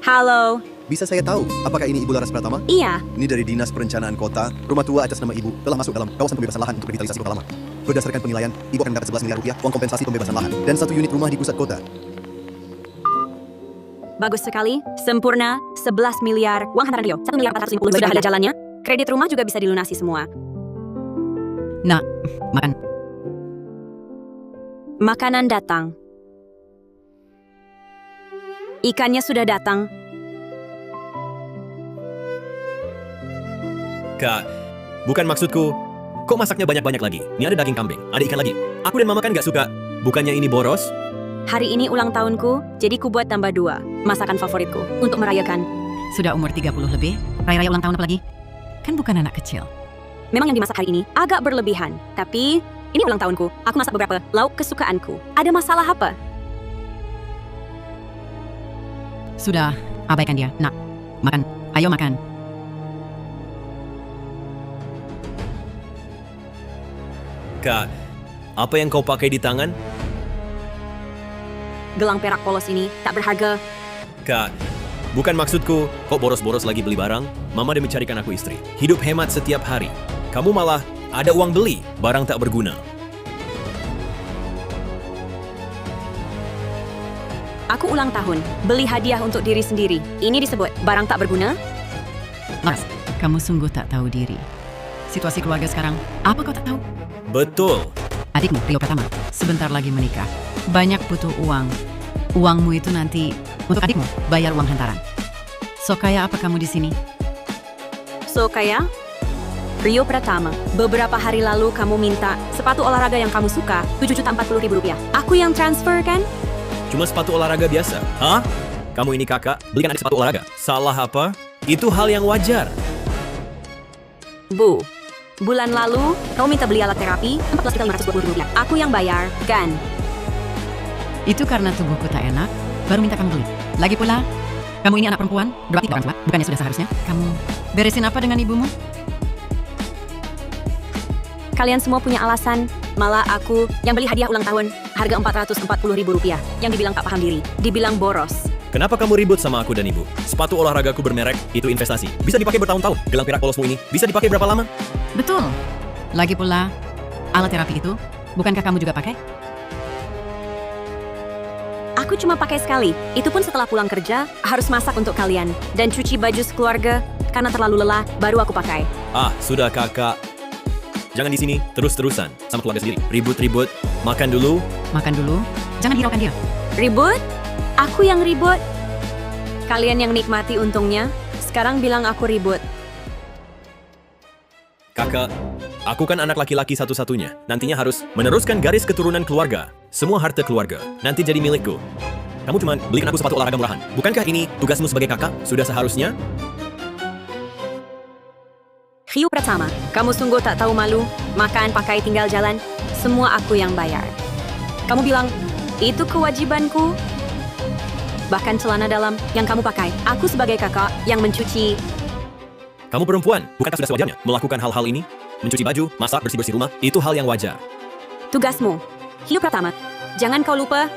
Halo. Bisa saya tahu, apakah ini Ibu Laras Pratama? Iya. Ini dari Dinas Perencanaan Kota. Rumah tua atas nama Ibu telah masuk dalam kawasan pembebasan lahan untuk revitalisasi kota lama. Berdasarkan penilaian, Ibu akan mendapat 11 miliar rupiah uang kompensasi pembebasan lahan dan 1 unit rumah di pusat kota. Bagus sekali. Sempurna. 11 miliar. Uang hantaran Rio. 1 miliar 450 sudah ada jalannya. Kredit rumah juga bisa dilunasi semua. Nak, makan. Makanan datang. Ikannya sudah datang. Kak, bukan maksudku. Kok masaknya banyak-banyak lagi? Ini ada daging kambing, ada ikan lagi. Aku dan Mama kan nggak suka. Bukannya ini boros? Hari ini ulang tahunku, jadi ku buat tambah 2. Masakan favoritku untuk merayakan. Sudah umur 30 lebih, raya-raya ulang tahun apa lagi? Kan bukan anak kecil. Memang yang dimasak hari ini agak berlebihan, tapi ini ulang tahunku. Aku masak beberapa lauk kesukaanku. Ada masalah apa? Sudah, abaikan dia. Nak, makan. Ayo makan. Kak, apa yang kau pakai di tangan? Gelang perak polos ini tak berharga. Kak, bukan maksudku. Kok boros-boros lagi beli barang? Mama udah mencarikan aku istri. Hidup hemat setiap hari. Kamu malah ada uang beli barang tak berguna. Aku ulang tahun, beli hadiah untuk diri sendiri. Ini disebut barang tak berguna? Laras, kamu sungguh tak tahu diri. Situasi keluarga sekarang, apa kau tak tahu? Betul. Adikmu, Rio Pratama, sebentar lagi menikah. Banyak butuh uang. Uangmu itu nanti untuk adikmu bayar uang hantaran. So kaya apa kamu di sini? So kaya? Rio Pratama, beberapa hari lalu kamu minta sepatu olahraga yang kamu suka, 7.040.000 rupiah. Aku yang transfer kan? Cuma sepatu olahraga biasa. Hah? Kamu ini kakak, belikan adik sepatu olahraga. Salah apa? Itu hal yang wajar. Bu, bulan lalu kamu minta beli alat terapi 14.520 rupiah. Aku yang bayar, kan? Itu karena tubuhku tak enak, baru minta kamu beli. Lagi pula, kamu ini anak perempuan, berbakti orang tua, bukannya sudah seharusnya. Kamu beresin apa dengan ibumu? Kalian semua punya alasan. Malah aku yang beli hadiah ulang tahun, harga 440.000 rupiah. Yang dibilang tak paham diri, dibilang boros. Kenapa kamu ribut sama aku dan ibu? Sepatu olahragaku bermerek, itu investasi. Bisa dipakai bertahun-tahun. Gelang perak polosmu ini, bisa dipakai berapa lama? Betul. Lagi pula, alat terapi itu, bukankah kamu juga pakai? Aku cuma pakai sekali. Itu pun setelah pulang kerja, harus masak untuk kalian. Dan cuci baju sekeluarga, karena terlalu lelah, baru aku pakai. Ah, sudah kakak. Jangan di sini, terus-terusan. Sama keluarga sendiri. Ribut-ribut. Makan dulu. Makan dulu, jangan hiraukan dia. Ribut? Aku yang ribut? Kalian yang nikmati untungnya, sekarang bilang aku ribut. Kakak, aku kan anak laki-laki satu-satunya. Nantinya harus meneruskan garis keturunan keluarga. Semua harta keluarga. Nanti jadi milikku. Kamu cuma belikan aku sepatu olahraga murahan. Bukankah ini tugasmu sebagai kakak? Sudah seharusnya? Rio Pratama, kamu sungguh tak tahu malu? Makan, pakai, tinggal jalan, semua aku yang bayar. Kamu bilang, itu kewajibanku? Bahkan celana dalam yang kamu pakai, aku sebagai kakak yang mencuci. Kamu perempuan, bukankah sudah sewajarnya melakukan hal-hal ini? Mencuci baju, masak, bersih-bersih rumah, itu hal yang wajar. Tugasmu, Rio Pratama, jangan kau lupa.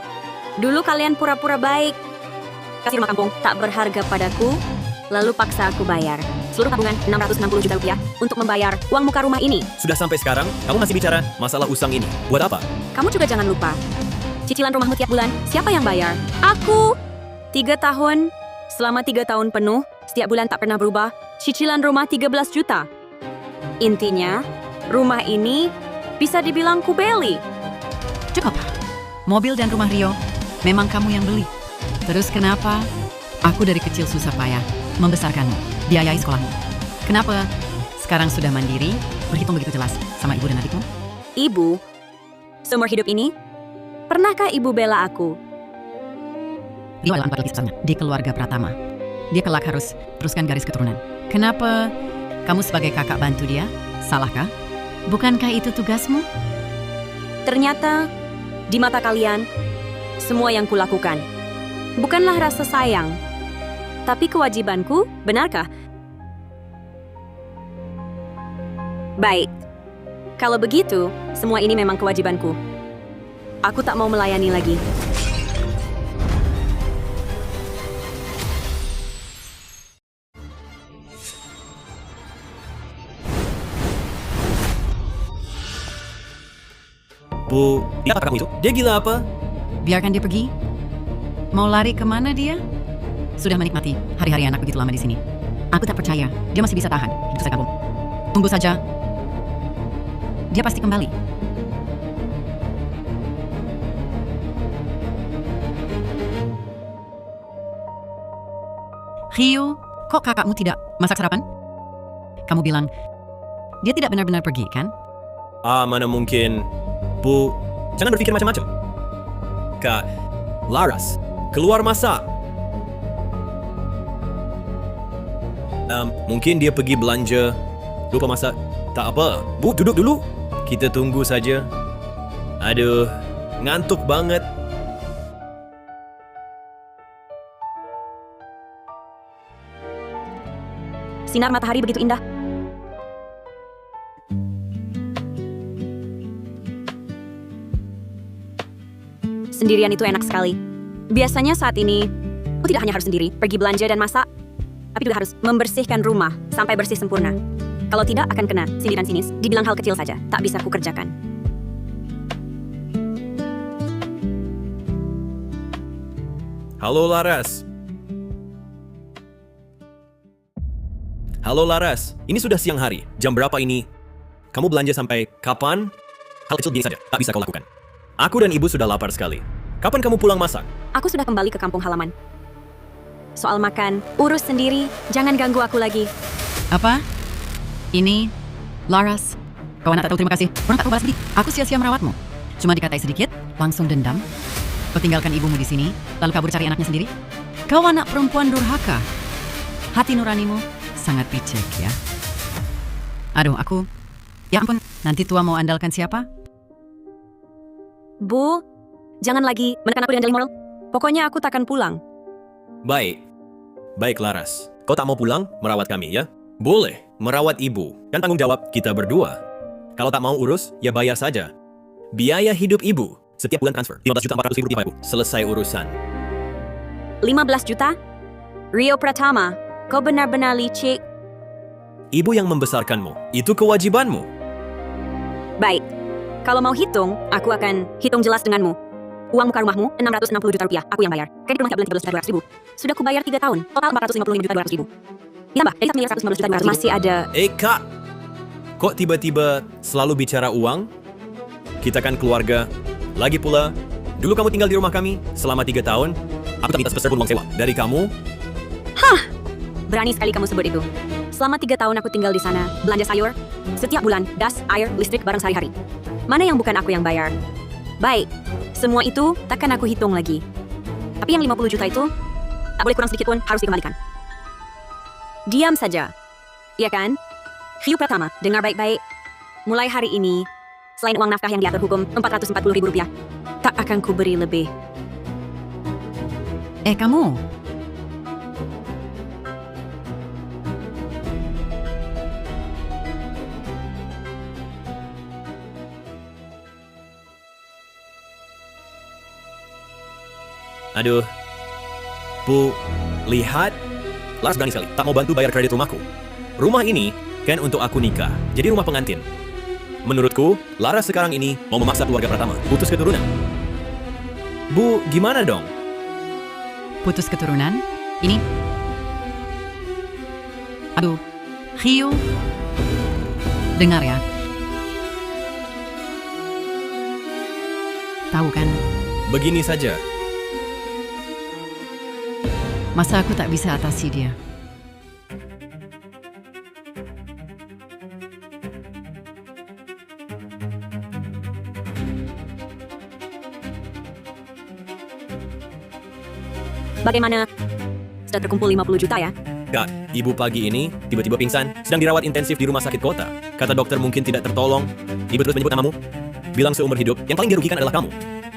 Dulu kalian pura-pura baik. Kasih rumah kampung tak berharga padaku, lalu paksa aku bayar. Seluruh tabungan 660 juta rupiah untuk membayar uang muka rumah ini. Sudah sampai sekarang, kamu masih bicara masalah usang ini. Buat apa? Kamu juga jangan lupa. Cicilan rumahmu tiap bulan, siapa yang bayar? Aku! 3 tahun, selama 3 tahun penuh, setiap bulan tak pernah berubah. Cicilan rumah 13 juta. Intinya, rumah ini bisa dibilang ku beli. Cukup. Mobil dan rumah Rio, memang kamu yang beli. Terus kenapa? Aku dari kecil susah payah membesarkanmu, biayai sekolahmu. Kenapa sekarang sudah mandiri, berhitung begitu jelas sama ibu dan adikmu? Ibu, seumur hidup ini, pernahkah ibu bela aku? Rio adalah 4 lagi di keluarga Pratama. Dia kelak harus teruskan garis keturunan. Kenapa kamu sebagai kakak bantu dia? Salahkah? Bukankah itu tugasmu? Ternyata, di mata kalian, semua yang kulakukan bukanlah rasa sayang, tapi kewajibanku, benarkah? Baik, kalau begitu, semua ini memang kewajibanku. Aku tak mau melayani lagi. Bu, dia apa kamu itu? Dia gila apa? Biarkan dia pergi. Mau lari kemana dia? Sudah menikmati hari-hari anak begitu lama di sini. Aku tak percaya dia masih bisa tahan hidup saya kampung. Tunggu saja. Dia pasti kembali. Rio, kok kakakmu tidak masak sarapan? Kamu bilang dia tidak benar-benar pergi, kan? Mana mungkin. Bu, jangan berpikir macam-macam. Kak, Laras, keluar masak. Mungkin dia pergi belanja, lupa masak. Tak apa, Bu, duduk dulu. Kita tunggu saja. Aduh, ngantuk banget. Sinar matahari begitu indah. Sendirian itu enak sekali. Biasanya saat ini, aku tidak hanya harus sendiri pergi belanja dan masak, tapi juga harus membersihkan rumah sampai bersih sempurna. Kalau tidak akan kena sindiran sinis, dibilang hal kecil saja, tak bisa kukerjakan. Halo Laras. Halo Laras, ini sudah siang hari. Jam berapa ini? Kamu belanja sampai kapan? Hal kecil gini saja, tak bisa kau lakukan. Aku dan ibu sudah lapar sekali. Kapan kamu pulang masak? Aku sudah kembali ke kampung halaman. Soal makan, urus sendiri, jangan ganggu aku lagi. Apa? Ini Laras. Kawan tak tahu terima kasih. Orang tak tahu balas budi. Aku sia-sia merawatmu. Cuma dikatai sedikit, langsung dendam. Kau tinggalkan ibumu di sini, lalu kabur cari anaknya sendiri. Kau anak perempuan durhaka. Hati nuranimu sangat picek ya. Aduh, aku... Ya ampun, nanti tua mau andalkan siapa? Bu, jangan lagi menekan aku dengan dalih moral. Pokoknya aku takkan pulang. Baik. Baik Laras. Kau tak mau pulang merawat kami ya? Boleh, merawat ibu. Kan tanggung jawab kita berdua. Kalau tak mau urus, ya bayar saja. Biaya hidup ibu. Setiap bulan transfer. 15.400.000 rupiah ibu. Selesai urusan. 15 juta? Rio Pratama, kau benar-benar licik. Ibu yang membesarkanmu. Itu kewajibanmu. Baik, kalau mau hitung, aku akan hitung jelas denganmu. Uang muka rumahmu, 660 juta rupiah, aku yang bayar. Kredit rumah 13 juta 200 ribu. Sudah kubayar 3 tahun, total 455 juta 200 ribu. Ditambah, dari 1.115 juta 200 ribu. Masih ada... Kak! Kok tiba-tiba selalu bicara uang? Kita kan keluarga. Lagi pula, dulu kamu tinggal di rumah kami selama 3 tahun. Aku tak minta sepeser pun uang sewa. Dari kamu, Berani sekali kamu sebut itu. Selama 3 tahun aku tinggal di sana, belanja sayur, setiap bulan, gas, air, listrik, barang sehari-hari. Mana yang bukan aku yang bayar? Baik, semua itu takkan aku hitung lagi. Tapi yang 50 juta itu, tak boleh kurang sedikit pun, harus dikembalikan. Diam saja. Iya kan? Rio Pratama, dengar baik-baik. Mulai hari ini, selain uang nafkah yang diatur hukum, 440 ribu rupiah, tak akan kuberi lebih. Kamu... aduh. Bu, lihat. Laras berani sekali, tak mau bantu bayar kredit rumahku. Rumah ini kan untuk aku nikah, jadi rumah pengantin. Menurutku, Laras sekarang ini mau memaksa keluarga Pratama putus keturunan. Bu, gimana dong? Putus keturunan? Ini... Aduh, Rio... Dengar ya. Tahu kan, Begini saja. masa aku tak bisa atasi dia. Bagaimana? Sudah terkumpul 50 juta ya? Kak, ibu pagi ini tiba-tiba pingsan, sedang dirawat intensif di rumah sakit kota. Kata dokter mungkin tidak tertolong. Ibu terus menyebut namamu. Bilang seumur hidup, yang paling dirugikan adalah kamu.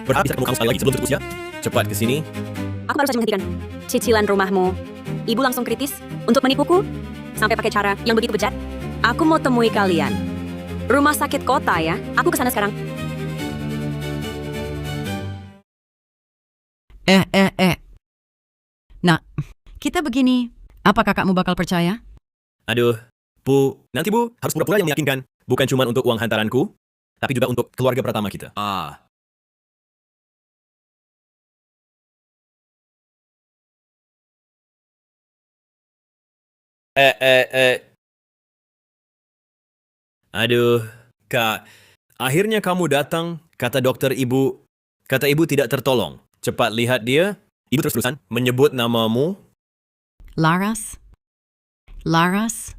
Berharap bisa ketemu kamu sekali lagi sebelum tutup usia. Cepat ke sini. Aku baru saja menghentikan cicilan rumahmu. Ibu langsung kritis untuk menipuku sampai pakai cara yang begitu bejat. Aku mau temui kalian. Rumah sakit kota ya. Aku kesana sekarang. Nah, kita begini. Apa kakakmu bakal percaya? Aduh, Bu, nanti Bu harus pura-pura yang meyakinkan. Bukan cuma untuk uang hantaranku. tapi juga untuk keluarga pertama kita. Aduh, Kak. Akhirnya kamu datang, kata dokter ibu. Kata ibu tidak tertolong. Cepat lihat dia. Ibu terus-terusan menyebut namamu. Laras? Laras?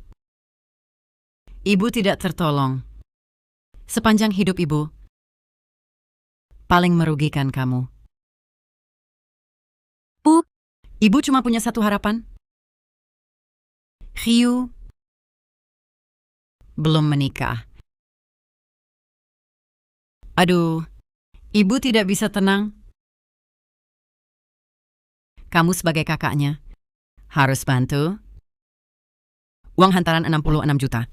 Ibu tidak tertolong. Sepanjang hidup ibu, paling merugikan kamu. Bu, Ibu cuma punya satu harapan. Ryu belum menikah. Aduh, ibu tidak bisa tenang. Kamu sebagai kakaknya harus bantu. Uang hantaran 66 juta.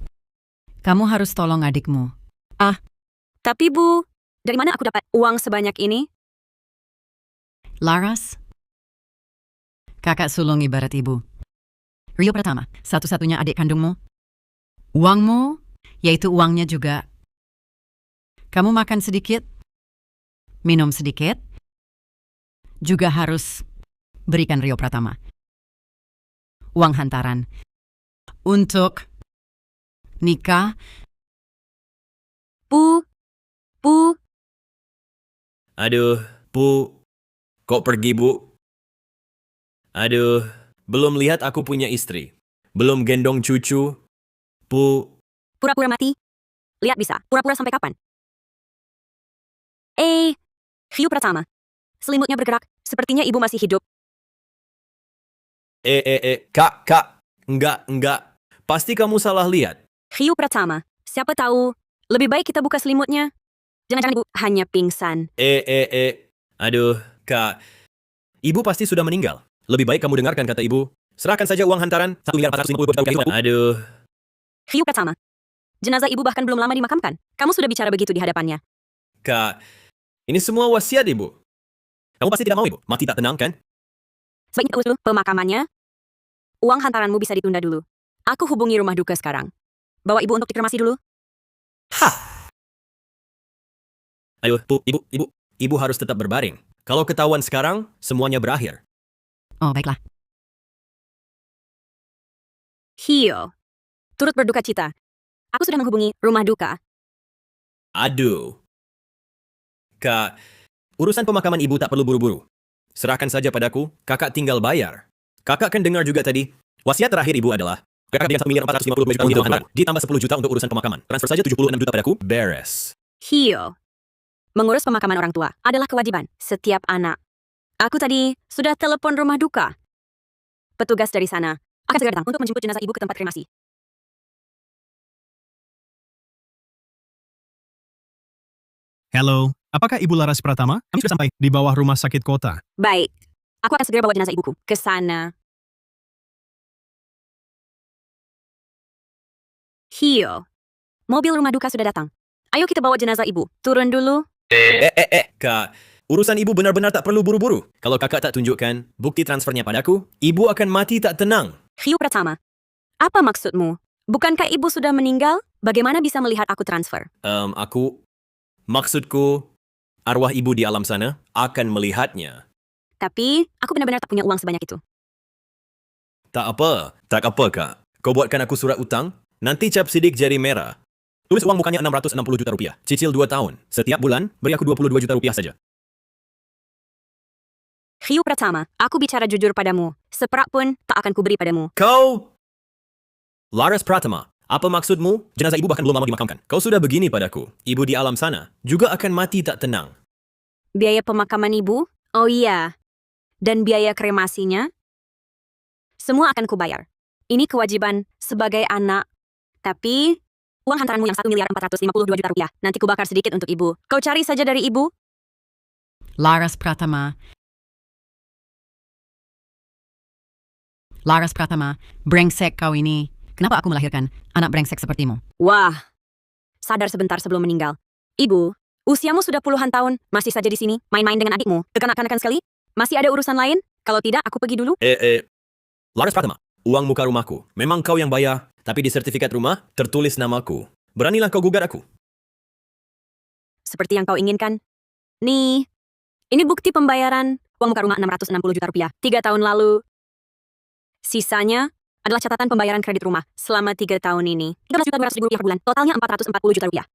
Kamu harus tolong adikmu. tapi Bu, dari mana aku dapat uang sebanyak ini? Laras, kakak sulung ibarat ibu. Rio Pratama, satu-satunya adik kandungmu. Uangmu, yaitu uangnya juga. Kamu makan sedikit, minum sedikit, juga harus berikan Rio Pratama uang hantaran untuk nikah. Bu, Aduh, Bu. Kok pergi, Bu? Aduh, belum lihat aku punya istri. Belum gendong cucu. Bu, pura-pura mati. Lihat bisa, pura-pura sampai kapan? Ryu Pratama. Selimutnya bergerak, sepertinya ibu masih hidup. Kak. Enggak. Pasti kamu salah lihat. Ryu Pratama, siapa tahu, lebih baik kita buka selimutnya. Jangan-jangan ibu hanya pingsan. Aduh, Kak. Ibu pasti sudah meninggal. Lebih baik kamu dengarkan kata ibu. Serahkan saja uang hantaran 1.450.000 rupiah. Aduh, Ryu Pratama, jenazah ibu bahkan belum lama dimakamkan. Kamu sudah bicara begitu di hadapannya. Kak. Ini semua wasiat ibu. Kamu pasti tidak mau ibu. Mati tak tenang kan? Sebaiknya urus dulu pemakamannya. Uang hantaranmu bisa ditunda dulu. Aku hubungi rumah duka sekarang. Bawa ibu untuk dikremasi dulu. Ayo, Bu, ibu harus tetap berbaring. Kalau ketahuan sekarang, semuanya berakhir. Oh, baiklah. Hio, turut berduka cita. Aku sudah menghubungi rumah duka. Aduh. Kak, urusan pemakaman ibu tak perlu buru-buru. Serahkan saja padaku, kakak tinggal bayar. Kakak kan dengar juga tadi, wasiat terakhir ibu adalah, kakak berikan 1.450.000 juta hantaran, ditambah 10 juta untuk urusan pemakaman. Transfer saja 76 juta padaku, beres. Hio, mengurus pemakaman orang tua adalah kewajiban setiap anak. Aku tadi sudah telepon rumah duka. Petugas dari sana akan segera datang untuk menjemput jenazah ibu ke tempat kremasi. Halo, apakah Ibu Laras Pratama? Kami sudah sampai di bawah rumah sakit kota. Baik, aku akan segera bawa jenazah ibuku ke sana. Hio, mobil rumah duka sudah datang. Ayo kita bawa jenazah ibu. Turun dulu. Kak, urusan ibu benar-benar tak perlu buru-buru. Kalau kakak tak tunjukkan bukti transfernya padaku, ibu akan mati tak tenang. Ryu Pratama, apa maksudmu? Bukankah ibu sudah meninggal? Bagaimana bisa melihat aku transfer? Maksudku, arwah ibu di alam sana akan melihatnya. Tapi, aku benar-benar tak punya uang sebanyak itu. Tak apa, Kak. Kau buatkan aku surat utang, nanti cap sidik jari merah. Tulis uang mukanya 660 juta rupiah, cicil 2 tahun. Setiap bulan, beri aku 22 juta rupiah saja. Ryu Pratama, aku bicara jujur padamu. Seperak pun tak akan kuberi padamu. Kau... Laras Pratama, apa maksudmu? Jenazah ibu bahkan belum lama dimakamkan. Kau sudah begini padaku. Ibu di alam sana juga akan mati tak tenang. Biaya pemakaman ibu? Oh iya. Dan biaya kremasinya? Semua akan kubayar. Ini kewajiban sebagai anak. Tapi, uang hantaranmu yang 1.452 juta rupiah, nanti kubakar sedikit untuk ibu. Kau cari saja dari ibu. Laras Pratama. Laras Pratama, brengsek kau ini. Kenapa aku melahirkan anak brengsek sepertimu? Wah, sadar sebentar sebelum meninggal. Ibu, usiamu sudah puluhan tahun, masih saja di sini, main-main dengan adikmu. Kekanak-kanakan sekali? Masih ada urusan lain? Kalau tidak, aku pergi dulu. Laras Pratama, uang muka rumahku. Memang kau yang bayar, tapi di sertifikat rumah tertulis namaku. Beranilah kau gugat aku. seperti yang kau inginkan. Nih, ini bukti pembayaran uang muka rumah 660 juta rupiah 3 tahun lalu. Sisanya adalah catatan pembayaran kredit rumah selama 3 tahun ini. 13.200.000 rupiah per bulan, totalnya 440 juta rupiah.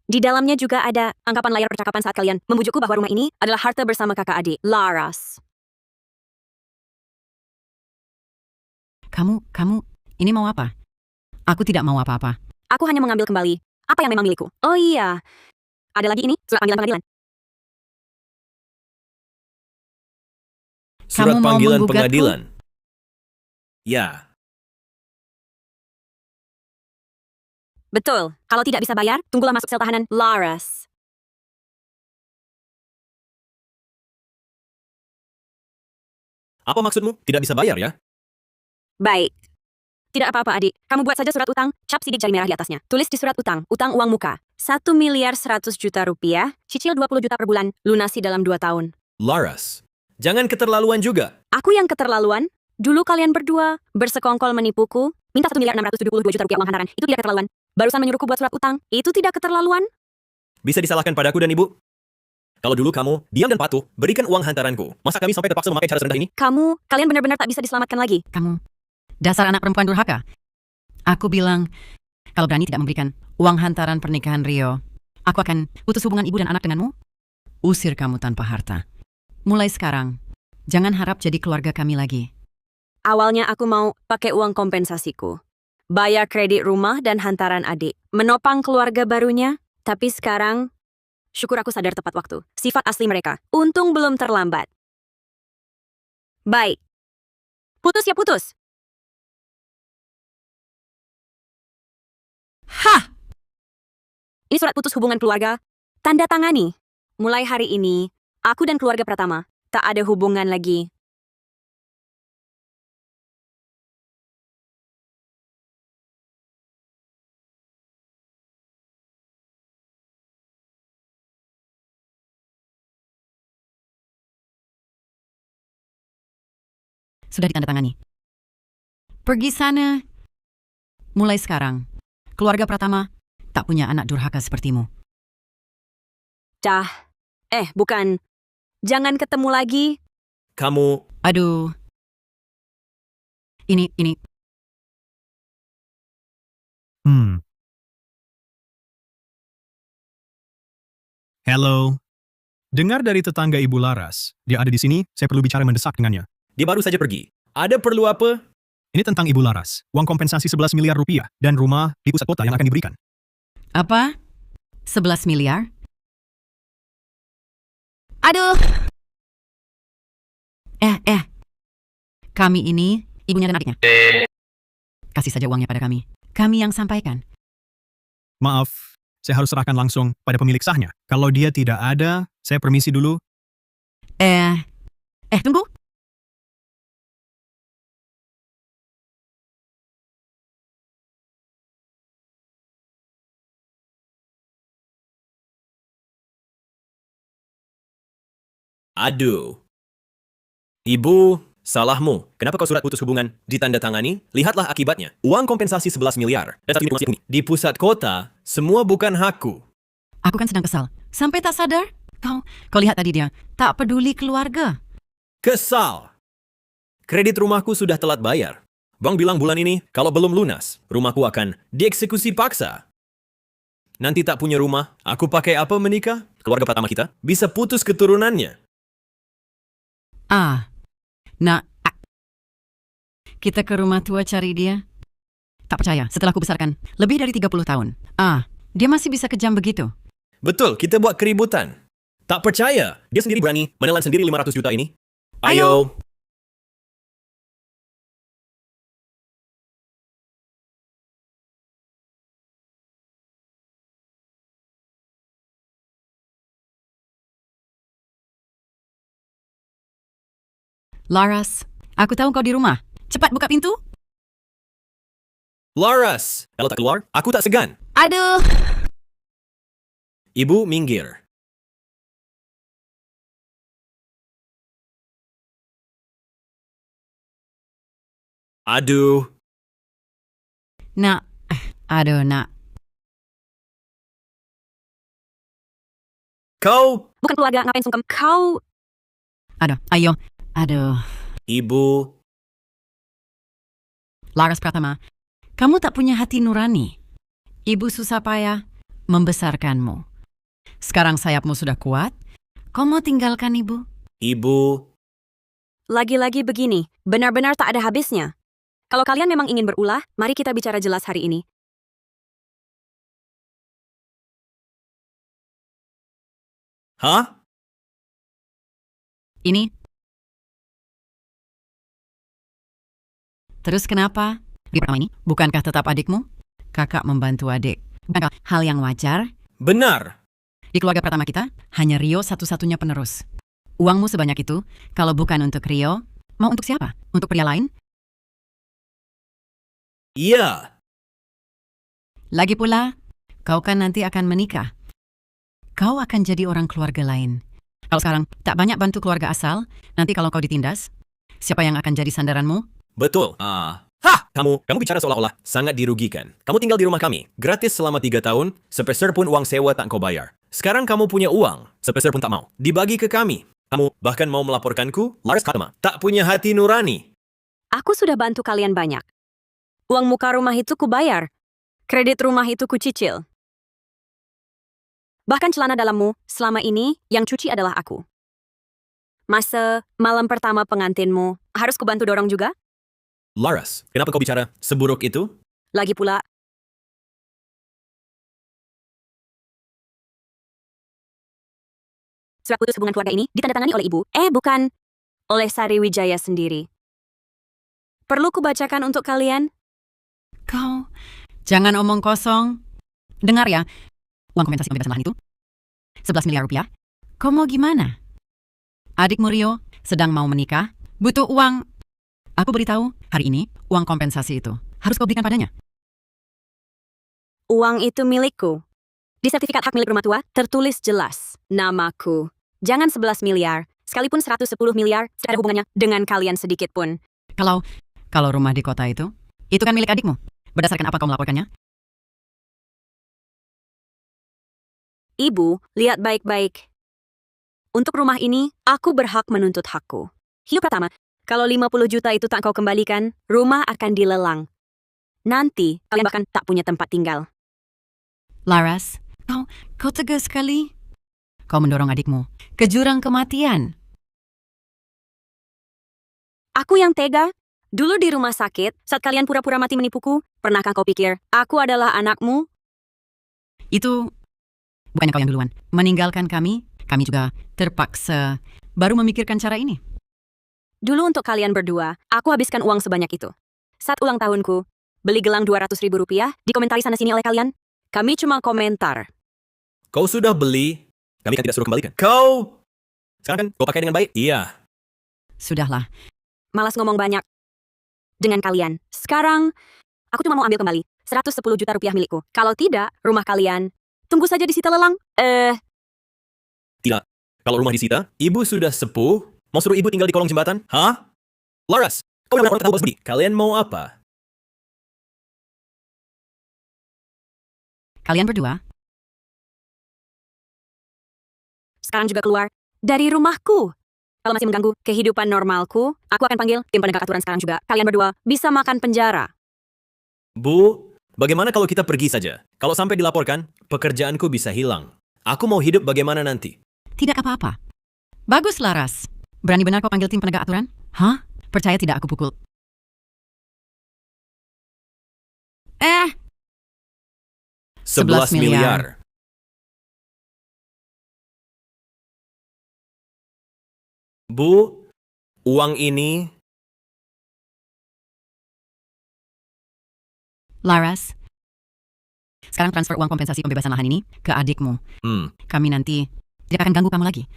Di dalamnya juga ada anggapan layar percakapan saat kalian membujukku bahwa rumah ini adalah harta bersama kakak adik, Laras. Kamu, ini mau apa? Aku tidak mau apa-apa. Aku hanya mengambil kembali apa yang memang milikku. Oh iya, ada lagi ini, surat panggilan pengadilan. Surat Kamu mau panggilan menggugatku? pengadilan. Ya, Betul, kalau tidak bisa bayar, tunggulah masuk sel tahanan, Laras. apa maksudmu? Tidak bisa bayar ya? Baik. Tidak apa-apa adik, kamu buat saja surat utang, cap sidik jari merah di atasnya. Tulis di surat utang uang muka. 1.100.000.000 rupiah, cicil 20 juta per bulan, lunasi dalam 2 tahun. Laras, jangan keterlaluan juga. Aku yang keterlaluan? Dulu kalian berdua bersekongkol menipuku, minta 1.672.000.000 rupiah uang hantaran, itu tidak keterlaluan. Barusan menyuruhku buat surat utang, itu tidak keterlaluan? Bisa disalahkan padaku dan ibu? Kalau dulu kamu diam dan patuh, berikan uang hantaranku. Masa kami sampai terpaksa memakai cara serendah ini? Kalian benar-benar tak bisa diselamatkan lagi. Kamu, dasar anak perempuan durhaka. Aku bilang, kalau berani tidak memberikan uang hantaran pernikahan Rio, aku akan putus hubungan ibu dan anak denganmu. Usir kamu tanpa harta. Mulai sekarang, jangan harap jadi keluarga kami lagi. Awalnya aku mau pakai uang kompensasiku. Bayar kredit rumah dan hantaran adik. Menopang keluarga barunya. Tapi sekarang, syukur aku sadar tepat waktu. Sifat asli mereka. Untung belum terlambat. Baik. Putus ya putus. Hah! Ini surat putus hubungan keluarga. Tanda tangani. Mulai hari ini, aku dan keluarga Pratama tak ada hubungan lagi. Sudah ditandatangani. Pergi sana. Mulai sekarang, keluarga Pratama tak punya anak durhaka sepertimu. Dah. Bukan. Jangan ketemu lagi. Kamu, Aduh. Ini. Hello. Dengar dari tetangga Ibu Laras. Dia ada di sini, saya perlu bicara mendesak dengannya. dia baru saja pergi. Ada perlu apa? Ini tentang Ibu Laras. Uang kompensasi 11 miliar rupiah dan rumah di pusat kota yang akan diberikan. Apa? 11 miliar? Aduh. Kami ini ibunya dan adiknya. Kasih saja uangnya pada kami. Kami yang sampaikan. Maaf, saya harus serahkan langsung pada pemilik sahnya. Kalau dia tidak ada, saya permisi dulu. Tunggu. Aduh. Ibu, salahmu. Kenapa kau surat putus hubungan ditandatangani? Lihatlah akibatnya. Uang kompensasi 11 miliar. Dan 1 unit rumah di pusat kota, semua bukan hakku. Aku kan sedang kesal. Sampai tak sadar. Kau lihat tadi dia. Tak peduli keluarga. Kesal. Kredit rumahku sudah telat bayar. Bang bilang bulan ini, kalau belum lunas, rumahku akan dieksekusi paksa. Nanti tak punya rumah, aku pakai apa menikah? Keluarga pertama kita bisa putus keturunannya. Kita ke rumah tua cari dia. Tak percaya, setelah ku besarkan lebih dari 30 tahun. Dia masih bisa kejam begitu. Betul, kita buat keributan. Tak percaya, dia sendiri berani menelan sendiri 500 juta ini. Ayo. Ayo. Laras, aku tahu kau di rumah. Cepat buka pintu. Laras, kalau tak keluar, aku tak segan. Aduh. Ibu minggir. Aduh, Nak. Nak. Kau, Bukan keluarga, ngapain sungkem? Kau... Aduh, ayo. Aduh. Ibu, Laras Pratama, kamu tak punya hati nurani. Ibu susah payah membesarkanmu. Sekarang sayapmu sudah kuat, kau mau tinggalkan ibu? Ibu, Lagi-lagi begini, benar-benar tak ada habisnya. Kalau kalian memang ingin berulah, mari kita bicara jelas hari ini. hah? Ini. Terus kenapa? Di pertama ini, bukankah tetap adikmu? Kakak membantu adik. Bukankah hal yang wajar? Benar. Di keluarga pertama kita, hanya Rio satu-satunya penerus. Uangmu sebanyak itu, kalau bukan untuk Rio, mau untuk siapa? Untuk pria lain? Iya. Lagi pula, kau kan nanti akan menikah. Kau akan jadi orang keluarga lain. Kalau sekarang tak banyak bantu keluarga asal, nanti kalau kau ditindas, siapa yang akan jadi sandaranmu? Betul. Kamu bicara seolah-olah sangat dirugikan. Kamu tinggal di rumah kami, gratis selama 3 tahun, sepeser pun uang sewa tak kau bayar. Sekarang kamu punya uang, sepeser pun tak mau. Dibagi ke kami. Kamu bahkan mau melaporkanku, Laras Pratama. Tak punya hati nurani. Aku sudah bantu kalian banyak. Uang muka rumah itu ku bayar. Kredit rumah itu ku cicil. Bahkan celana dalammu, selama ini, yang cuci adalah aku. Masa malam pertama pengantinmu, harus kubantu dorong juga? Laras, kenapa kau bicara seburuk itu? Lagi pula, surat putus hubungan keluarga ini ditandatangani oleh ibu. Bukan. Oleh Sari Wijaya sendiri. Perlu kubacakan untuk kalian? Kau, jangan omong kosong. Dengar ya, uang kompensasi pembebasan lahan itu, 11 miliar rupiah. Kau mau gimana? Adikmu Rio sedang mau menikah, butuh uang. Aku beritahu, hari ini, uang kompensasi itu harus kau berikan padanya. Uang itu milikku. Di sertifikat hak milik rumah tua, tertulis jelas. Namaku. Jangan 11 miliar, sekalipun 110 miliar, tidak ada hubungannya dengan kalian sedikit pun. Kalau rumah di kota itu kan milik adikmu. Berdasarkan apa kau melaporkannya? Ibu, lihat baik-baik. Untuk rumah ini, aku berhak menuntut hakku. Hiu pertama, kalau 50 juta itu tak kau kembalikan, rumah akan dilelang. Nanti, kalian bahkan tak punya tempat tinggal. Laras, kau tegas sekali. Kau mendorong adikmu ke jurang kematian. Aku yang tega? Dulu di rumah sakit, saat kalian pura-pura mati menipuku, pernahkah kau pikir, aku adalah anakmu? Itu bukannya kau yang duluan meninggalkan kami juga terpaksa baru memikirkan cara ini. Dulu untuk kalian berdua, aku habiskan uang sebanyak itu. Saat ulang tahunku, beli gelang 200.000 rupiah, dikomentari sana-sini oleh kalian. Kami cuma komentar. Kau sudah beli, kami kan tidak suruh kembalikan. Kau, sekarang kan kau pakai dengan baik? Iya. Sudahlah, Malas ngomong banyak. Dengan kalian. Sekarang, aku cuma mau ambil kembali 110 juta rupiah milikku. Kalau tidak, rumah kalian, tunggu saja disita lelang. Tidak. Kalau rumah disita, ibu sudah sepuh, mau suruh ibu tinggal di kolong jembatan? Hah? Laras, kau yang orang tak tahu budi. Kalian mau apa? kalian berdua, Sekarang juga keluar dari rumahku. Kalau masih mengganggu kehidupan normalku, aku akan panggil tim penegak aturan sekarang juga. Kalian berdua bisa makan penjara. Bu, bagaimana kalau kita pergi saja? Kalau sampai dilaporkan, pekerjaanku bisa hilang. Aku mau hidup bagaimana nanti? tidak apa-apa. Bagus, Laras. Berani benar kau panggil tim penegak aturan? Hah? Percaya tidak aku pukul. 11 miliar. Bu, uang ini... Laras, sekarang transfer uang kompensasi pembebasan lahan ini ke adikmu. Kami nanti tidak akan ganggu kamu lagi.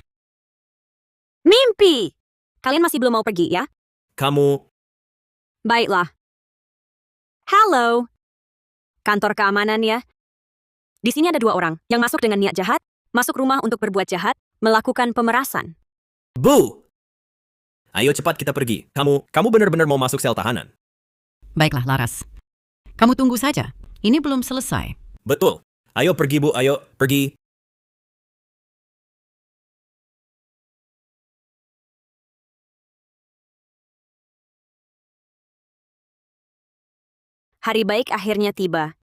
Mimpi! Kalian masih belum mau pergi, ya? Kamu... Baiklah. Halo. Kantor keamanan, ya? Di sini ada 2 orang yang masuk dengan niat jahat, masuk rumah untuk berbuat jahat, melakukan pemerasan. Bu! Ayo cepat kita pergi. Kamu benar-benar mau masuk sel tahanan. Baiklah, Laras. Kamu tunggu saja. Ini belum selesai. Betul. Ayo pergi, Bu. Ayo, pergi. Hari baik akhirnya tiba.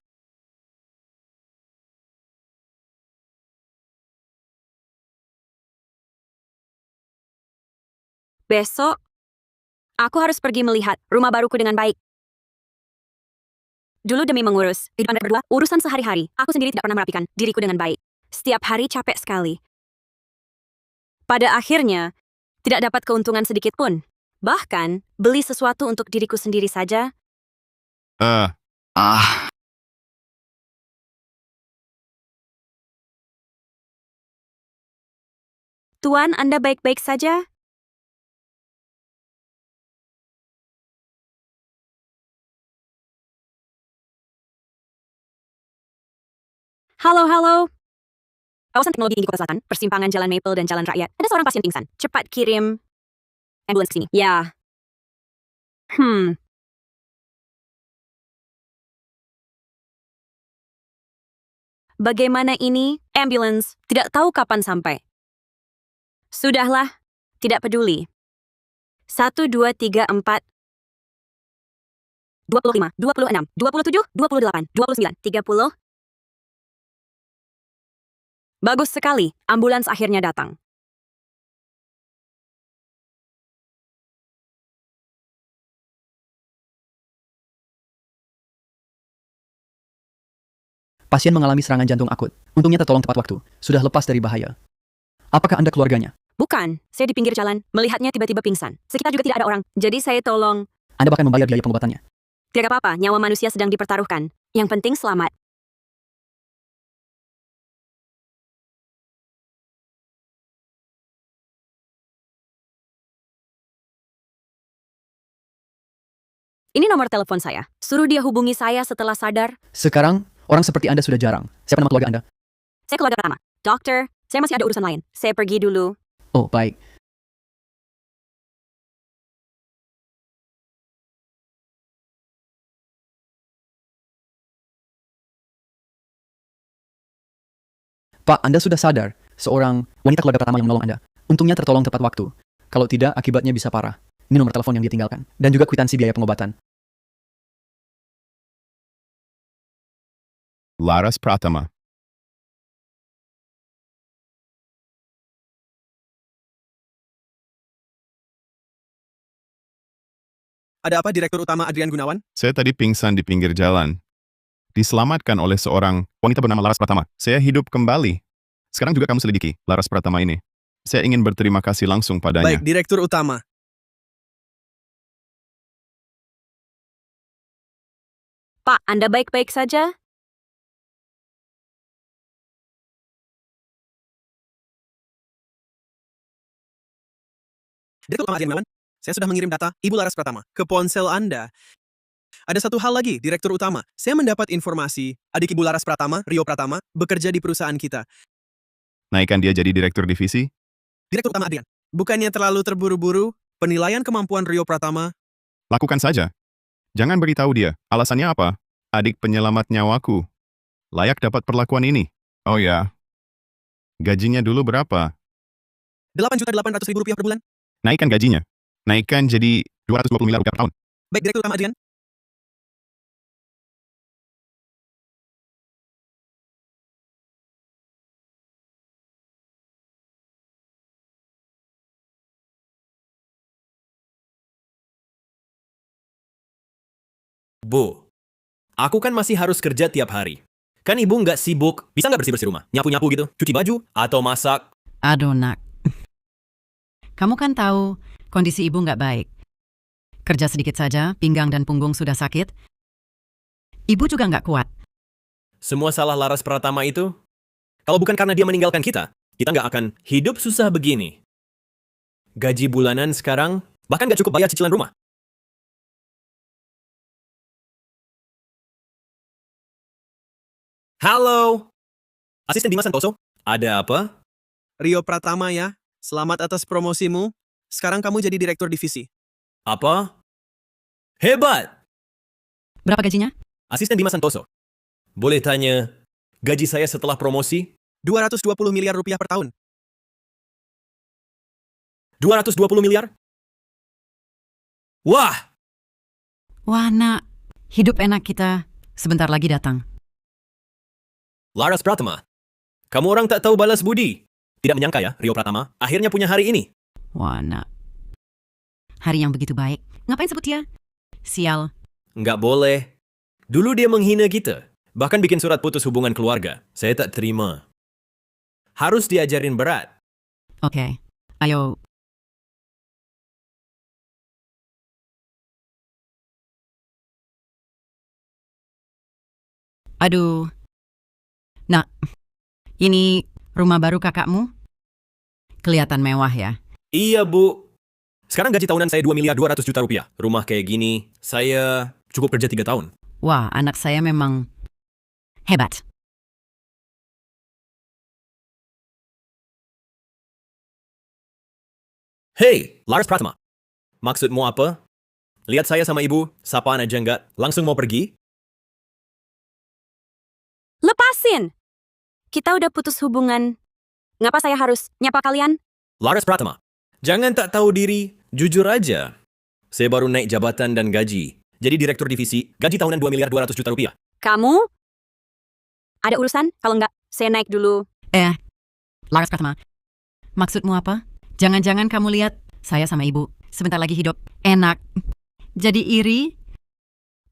Besok, aku harus pergi melihat rumah baruku dengan baik. Dulu demi mengurus kehidupan mereka berdua, urusan sehari-hari, aku sendiri tidak pernah merapikan diriku dengan baik. Setiap hari capek sekali. Pada akhirnya, tidak dapat keuntungan sedikit pun. Bahkan, beli sesuatu untuk diriku sendiri saja. Tuan, Anda baik-baik saja? Halo, halo. Kawasan teknologi tinggi Kota Selatan, persimpangan Jalan Maple dan Jalan Rakyat. Ada seorang pasien pingsan. Cepat kirim ambulans ke sini. Ya. Bagaimana ini? Ambulans. Tidak tahu kapan sampai. Sudahlah. Tidak peduli. 1, 2, 3, 4, 25, 26, 27, 28, 29, 30. Bagus sekali. Ambulans akhirnya datang. Pasien mengalami serangan jantung akut. Untungnya tertolong tepat waktu. Sudah lepas dari bahaya. Apakah Anda keluarganya? Bukan, saya di pinggir jalan, melihatnya tiba-tiba pingsan. Sekitar juga tidak ada orang, jadi saya tolong. Anda bahkan membayar biaya pengobatannya. Tidak apa-apa, nyawa manusia sedang dipertaruhkan. Yang penting selamat. Ini nomor telepon saya. Suruh dia hubungi saya setelah sadar. Sekarang, orang seperti Anda sudah jarang. Siapa nama keluarga Anda? Saya keluarga pertama. Dokter, saya masih ada urusan lain. Saya pergi dulu. Oh, baik. Pak, Anda sudah sadar. Seorang wanita keluarga pertama yang menolong Anda. Untungnya tertolong tepat waktu. Kalau tidak, akibatnya bisa parah. Ini nomor telepon yang ditinggalkan. Dan juga kwitansi biaya pengobatan. Laras Pratama. Ada apa Direktur Utama Adrian Gunawan? Saya tadi pingsan di pinggir jalan. Diselamatkan oleh seorang wanita bernama Laras Pratama. Saya hidup kembali. Sekarang juga kamu selidiki Laras Pratama ini. Saya ingin berterima kasih langsung padanya. Baik, Direktur Utama. Pak, Anda baik-baik saja? Direktur Utama Adrian Gunawan, saya sudah mengirim data Ibu Laras Pratama ke ponsel Anda. Ada satu hal lagi, Direktur Utama. Saya mendapat informasi adik Ibu Laras Pratama, Rio Pratama, bekerja di perusahaan kita. Naikkan dia jadi direktur divisi? Direktur Utama Adrian, bukannya terlalu terburu-buru? Penilaian kemampuan Rio Pratama? Lakukan saja. Jangan beritahu dia. Alasannya apa? Adik penyelamat nyawaku. Layak dapat perlakuan ini. Oh ya. Gajinya dulu berapa? 8.800.000 rupiah per bulan. Naikkan gajinya. Naikkan jadi 220 miliar rupiah per tahun. Baik, Direktur Utama Adrian. Bu, aku kan masih harus kerja tiap hari. Kan ibu nggak sibuk, bisa nggak bersih-bersih rumah? Nyapu-nyapu gitu, cuci baju, atau masak? Aduh, nak. Kamu kan tahu kondisi ibu nggak baik. Kerja sedikit saja, pinggang dan punggung sudah sakit. Ibu juga nggak kuat. Semua salah Laras Pratama itu? Kalau bukan karena dia meninggalkan kita nggak akan hidup susah begini. Gaji bulanan sekarang, bahkan nggak cukup bayar cicilan rumah. Halo! Asisten Dimas Santoso, ada apa? Rio Pratama ya, selamat atas promosimu. Sekarang kamu jadi Direktur Divisi. Apa? Hebat! Berapa gajinya? Asisten Dimas Santoso. Boleh tanya, gaji saya setelah promosi? 220 miliar rupiah per tahun. 220 miliar? Wah! Wah, nak. Hidup enak kita sebentar lagi datang. Laras Pratama, kamu orang tak tahu balas budi. Tidak menyangka ya, Rio Pratama akhirnya punya hari ini. Wah, nak. Hari yang begitu baik. Ngapain sebut dia? Sial. Nggak boleh. Dulu dia menghina kita. Bahkan bikin surat putus hubungan keluarga. Saya tak terima. Harus diajarin berat. Oke. Ayo. Aduh. Nak, ini rumah baru kakakmu? Kelihatan mewah ya. Iya, Bu. Sekarang gaji tahunan saya 2.200.000.000 rupiah. Rumah kayak gini, saya cukup kerja 3 tahun. Wah, anak saya memang hebat. Hey, Laras Pratama. Maksudmu apa? Lihat saya sama ibu, sapaan aja nggak? Langsung mau pergi? Lepasin! Kita udah putus hubungan. Ngapa saya harus nyapa kalian? Laras Pratama, jangan tak tahu diri, jujur aja. Saya baru naik jabatan dan gaji. Jadi direktur divisi, gaji tahunan 2.200.000.000 rupiah. Kamu? Ada urusan? Kalau nggak, saya naik dulu. Laras Pratama, maksudmu apa? Jangan-jangan kamu lihat saya sama ibu sebentar lagi hidup enak. Jadi iri?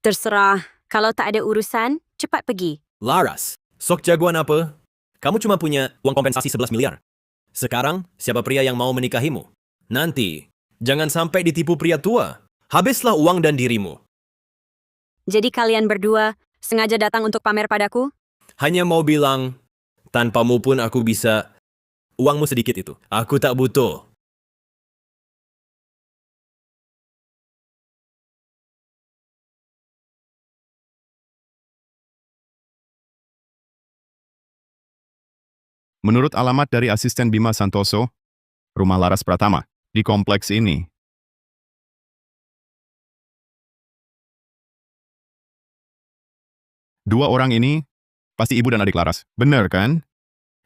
Terserah. Kalau tak ada urusan, cepat pergi. Laras, sok jagoan apa? Kamu cuma punya uang kompensasi 11 miliar. Sekarang, siapa pria yang mau menikahimu? Nanti, jangan sampai ditipu pria tua. Habislah uang dan dirimu. Jadi kalian berdua sengaja datang untuk pamer padaku? Hanya mau bilang, tanpamu pun aku bisa. Uangmu sedikit itu. Aku tak butuh. Menurut alamat dari asisten Bima Santoso, rumah Laras Pratama, di kompleks ini. Dua orang ini, pasti ibu dan adik Laras. Bener kan?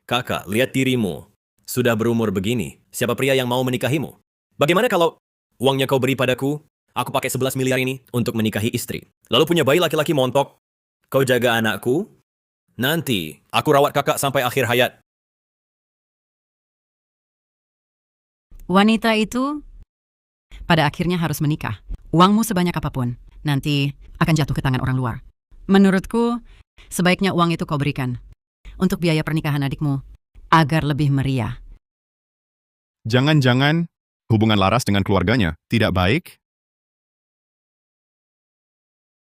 Kakak, lihat dirimu. Sudah berumur begini. Siapa pria yang mau menikahimu? Bagaimana kalau uangnya kau beri padaku, aku pakai 11 miliar ini untuk menikahi istri. Lalu punya bayi laki-laki montok. Kau jaga anakku. Nanti, aku rawat kakak sampai akhir hayat. Wanita itu pada akhirnya harus menikah. Uangmu sebanyak apapun, nanti akan jatuh ke tangan orang luar. Menurutku, sebaiknya uang itu kau berikan untuk biaya pernikahan adikmu agar lebih meriah. Jangan-jangan hubungan Laras dengan keluarganya tidak baik?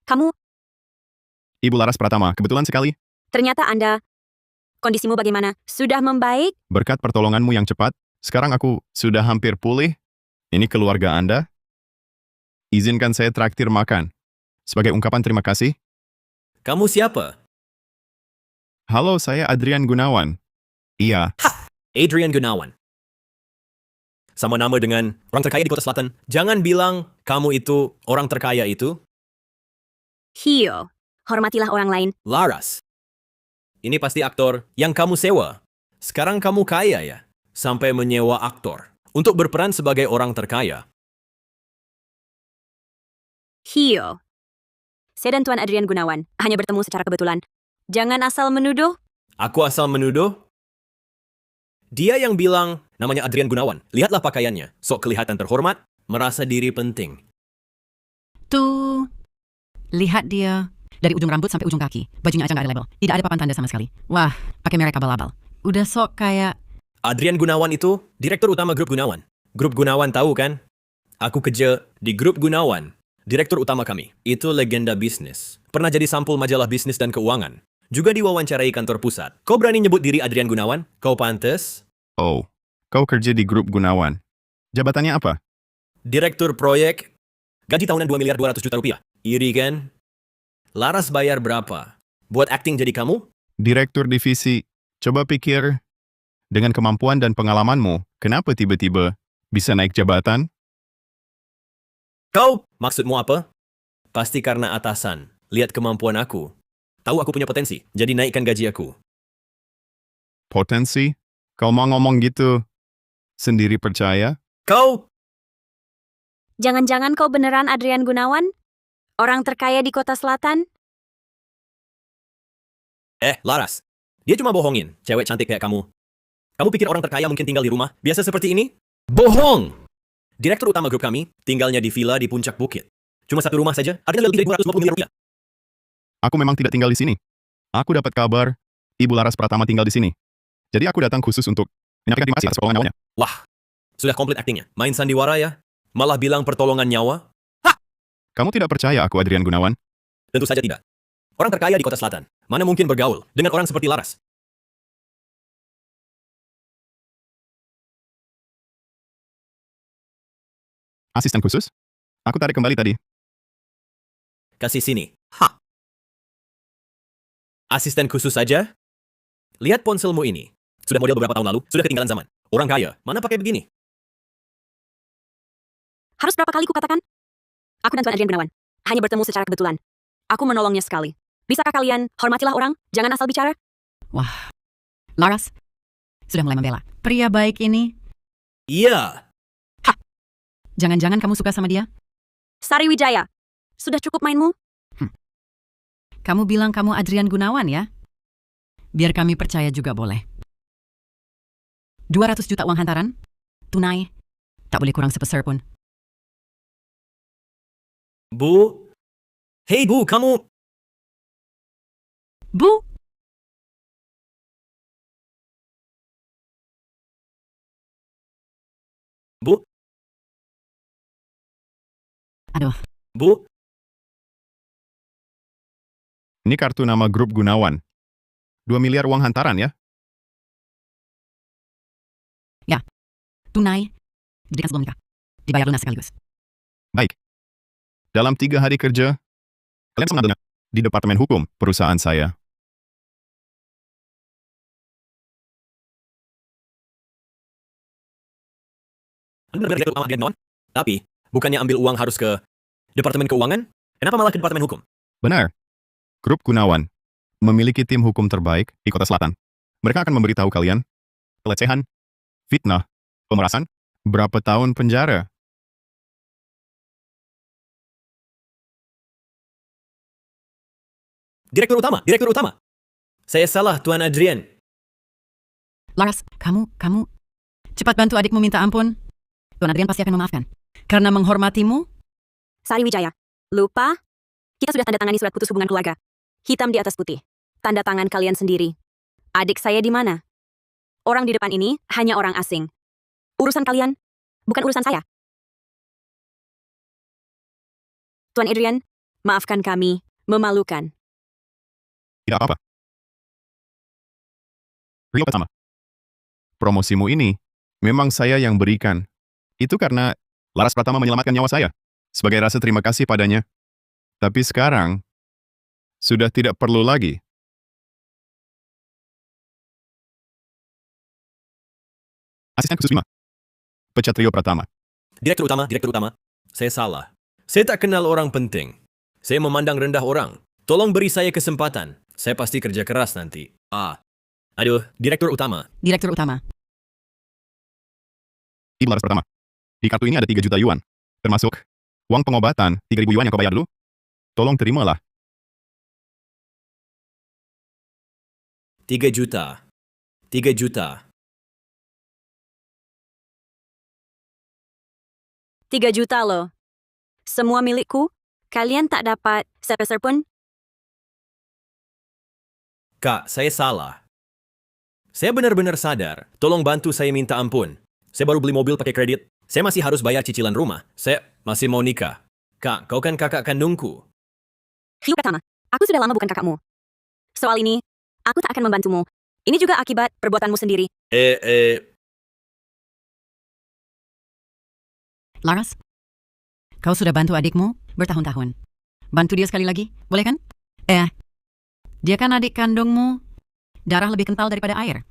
Kamu, Ibu Laras Pratama, kebetulan sekali. ternyata Anda. Kondisimu bagaimana? Sudah membaik? Berkat pertolonganmu yang cepat, sekarang aku sudah hampir pulih. Ini keluarga Anda. Izinkan saya traktir makan. Sebagai ungkapan terima kasih. Kamu siapa? Halo, saya Adrian Gunawan. Iya, Adrian Gunawan. Sama nama dengan orang terkaya di Kota Selatan. Jangan bilang kamu itu orang terkaya itu. Hio, hormatilah orang lain. Laras. Ini pasti aktor yang kamu sewa. Sekarang kamu kaya ya? Sampai menyewa aktor untuk berperan sebagai orang terkaya. Hio. Saya dan Tuan Adrian Gunawan hanya bertemu secara kebetulan. Jangan asal menuduh. Aku asal menuduh? Dia yang bilang namanya Adrian Gunawan. Lihatlah pakaiannya. Sok kelihatan terhormat, merasa diri penting. Tuh, lihat dia. Dari ujung rambut sampai ujung kaki. Bajunya aja nggak ada label. Tidak ada papan tanda sama sekali. Wah, pakai merek abal-abal. Udah sok kayak... Adrian Gunawan itu direktur utama grup Gunawan. Grup Gunawan tahu kan? Aku kerja di grup Gunawan. Direktur utama kami. Itu legenda bisnis. Pernah jadi sampul majalah bisnis dan keuangan. Juga diwawancarai kantor pusat. Kau berani nyebut diri Adrian Gunawan? Kau pantes? oh, kau kerja di grup Gunawan. Jabatannya apa? Direktur proyek. Gaji tahunan 2.200.000.000 rupiah. Iri kan? Laras bayar berapa? Buat acting jadi kamu? Direktur divisi, coba pikir, dengan kemampuan dan pengalamanmu, kenapa tiba-tiba bisa naik jabatan? Kau, maksudmu apa? Pasti karena atasan. Lihat kemampuan aku. Tahu aku punya potensi, jadi naikkan gaji aku. Potensi? Kau mau ngomong gitu, sendiri percaya? Kau, Jangan-jangan kau beneran Adrian Gunawan? Orang terkaya di kota selatan? Laras. Dia cuma bohongin, cewek cantik kayak kamu. Kamu pikir orang terkaya mungkin tinggal di rumah biasa seperti ini? Bohong! Direktur utama grup kami tinggalnya di villa di puncak bukit. Cuma satu rumah saja, harganya lebih dari 250 miliar rupiah. Aku memang tidak tinggal di sini. Aku dapat kabar, Ibu Laras Pratama tinggal di sini. Jadi aku datang khusus untuk menyampaikan terima kasih atas pertolongan nyawanya. Wah, sudah komplit aktingnya. Main sandiwara ya? Malah bilang pertolongan nyawa? Kamu tidak percaya aku Adrian Gunawan? Tentu saja tidak. Orang terkaya di kota selatan, mana mungkin bergaul dengan orang seperti Laras? Asisten khusus? Aku tarik kembali tadi. Kasih sini. Ha! Asisten khusus saja? Lihat ponselmu ini. Sudah model beberapa tahun lalu, sudah ketinggalan zaman. Orang kaya, mana pakai begini? Harus berapa kali kukatakan? Aku dan Tuan Adrian Gunawan hanya bertemu secara kebetulan. Aku menolongnya sekali. Bisakah kalian hormatilah orang? Jangan asal bicara. Wah, Laras sudah mulai membela. Pria baik ini, Iya. jangan-jangan kamu suka sama dia? Sari Wijaya, sudah cukup mainmu? Kamu bilang kamu Adrian Gunawan ya? Biar kami percaya juga boleh. 200 juta uang hantaran? Tunai? Tak boleh kurang sepeser pun. Bu? Hei Bu, kamu... Bu, Bu? aduh, Bu? Ini kartu nama grup Gunawan. 2 miliar uang hantaran ya? tunai. Diberikan sebelum nikah. Dibayar lunas sekaligus. Baik. Dalam 3 hari kerja, kalian bisa mengambilnya di Departemen Hukum perusahaan saya. Benar-benar direktur utama Adrian Gunawan? Tapi, bukannya ambil uang harus ke Departemen Keuangan? Kenapa malah ke Departemen Hukum? Benar. Grup Gunawan memiliki tim hukum terbaik di Kota Selatan. Mereka akan memberitahu kalian pelecehan, fitnah, pemerasan, berapa tahun penjara. Direktur utama, direktur utama. Saya salah, Tuan Adrian. Laras, kamu, cepat bantu adikmu minta ampun. Tuan Adrian pasti akan memaafkan. Karena menghormatimu, Sari Wijaya, lupa? Kita sudah tanda tangani surat putus hubungan keluarga. Hitam di atas putih. Tanda tangan kalian sendiri. Adik saya di mana? Orang di depan ini hanya orang asing. Urusan kalian, bukan urusan saya. Tuan Adrian, maafkan kami, memalukan. Tidak apa-apa. Rio pertama. Promosimu ini memang saya yang berikan. Itu karena Laras Pratama menyelamatkan nyawa saya. Sebagai rasa terima kasih padanya. Tapi sekarang, sudah tidak perlu lagi. Asisten khusus 5. Pecat Rio Pratama. Direktur utama. Saya salah. Saya tak kenal orang penting. Saya memandang rendah orang. Tolong beri saya kesempatan. Saya pasti kerja keras nanti. Aduh, direktur utama. direktur utama. Ibu Laras Pratama. Di kartu ini ada 3 juta yuan. Termasuk uang pengobatan 3.000 yuan yang kau bayar dulu. Tolong terimalah. 3 juta. 3 juta. 3 juta loh. Semua milikku, kalian tak dapat sepeser pun? Kak, saya salah. Saya benar-benar sadar. Tolong bantu saya minta ampun. Saya baru beli mobil pakai kredit. Saya masih harus bayar cicilan rumah. Saya masih mau nikah. Kak, kau kan kakak kandungku. Hiu pertama, aku sudah lama bukan kakakmu. Soal ini, aku tak akan membantumu. Ini juga akibat perbuatanmu sendiri. Laras, kau sudah bantu adikmu bertahun-tahun. Bantu dia sekali lagi, boleh kan? Dia kan adik kandungmu. Darah lebih kental daripada air.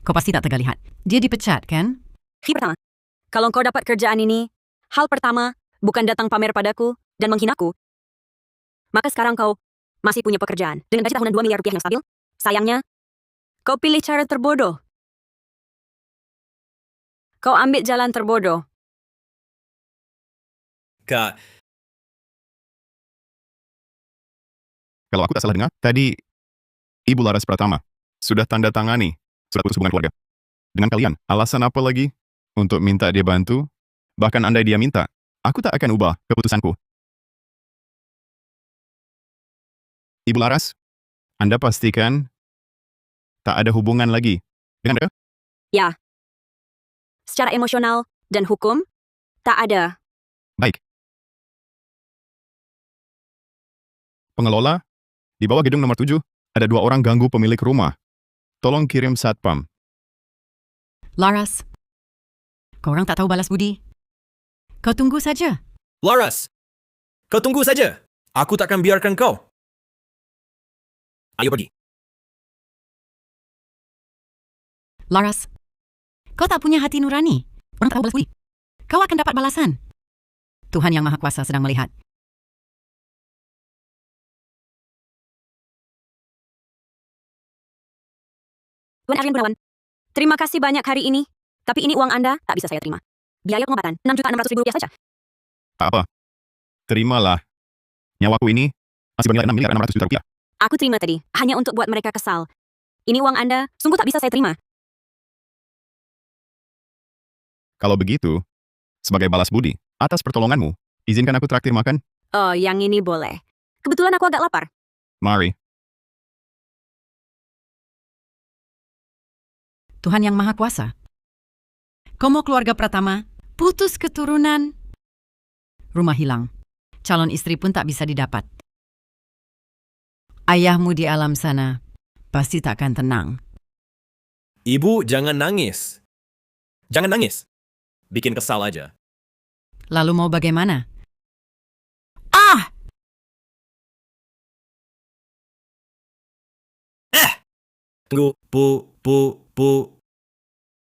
Kau pasti tak tega lihat. Dia dipecat, kan? Hiu pertama, kalau kau dapat kerjaan ini, hal pertama bukan datang pamer padaku dan menghinaku. Maka sekarang kau masih punya pekerjaan dengan gaji tahunan 2 miliar rupiah yang stabil. Sayangnya, kau pilih cara terbodoh. Kau ambil jalan terbodoh. Kak, Kalau aku tak salah dengar, tadi Ibu Laras Pratama sudah tanda tangani surat putus hubungan keluarga dengan kalian. Alasan apa lagi untuk minta dia bantu? Bahkan andai dia minta, aku tak akan ubah keputusanku. Ibu Laras, Anda pastikan tak ada hubungan lagi dengan mereka? Ya. Secara emosional dan hukum, tak ada. Baik. Pengelola, di bawah gedung nomor 7, ada 2 orang ganggu pemilik rumah. Tolong kirim satpam. Laras, kau orang tak tahu balas budi. Kau tunggu saja. Laras, kau tunggu saja. Aku takkan biarkan kau. Ayo pergi. Laras, kau tak punya hati nurani. Orang tak tahu balas budi. Kau akan dapat balasan. Tuhan Yang Maha Kuasa sedang melihat. Tuan Aryan Gunawan, terima kasih banyak hari ini. Tapi ini uang Anda tak bisa saya terima. Biaya pengobatan Rp6.600.000 saja. Tak apa. Terimalah. Nyawaku ini masih bernilai Rp6.600.000. Aku terima tadi, hanya untuk buat mereka kesal. Ini uang Anda, sungguh tak bisa saya terima. Kalau begitu, sebagai balas budi atas pertolonganmu, izinkan aku traktir makan? Oh, yang ini boleh. Kebetulan aku agak lapar. Mari. Tuhan Yang Maha Kuasa. Kau mau keluarga Pratama, putus keturunan, rumah hilang. Calon istri pun tak bisa didapat. Ayahmu di alam sana pasti tak akan tenang. Ibu, jangan nangis. Jangan nangis. Bikin kesal aja. Lalu mau bagaimana? Ah! Tunggu, Bu.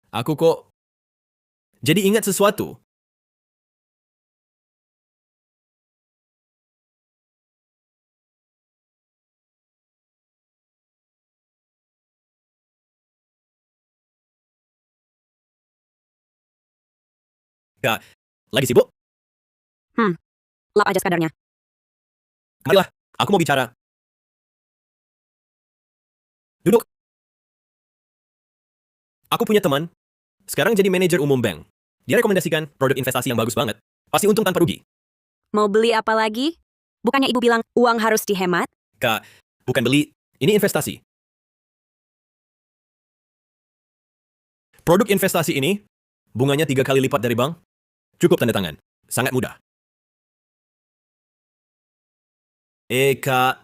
Aku kok jadi ingat sesuatu. Kak, lagi sibuk? Lap aja sekadarnya. Marilah, aku mau bicara. Duduk. Aku punya teman, sekarang jadi manajer umum bank. Dia rekomendasikan produk investasi yang bagus banget. Pasti untung tanpa rugi. Mau beli apa lagi? Bukannya ibu bilang uang harus dihemat? Kak, bukan beli, ini investasi. Produk investasi ini, bunganya 3 kali lipat dari bank. Cukup tanda tangan. Sangat mudah. Kak,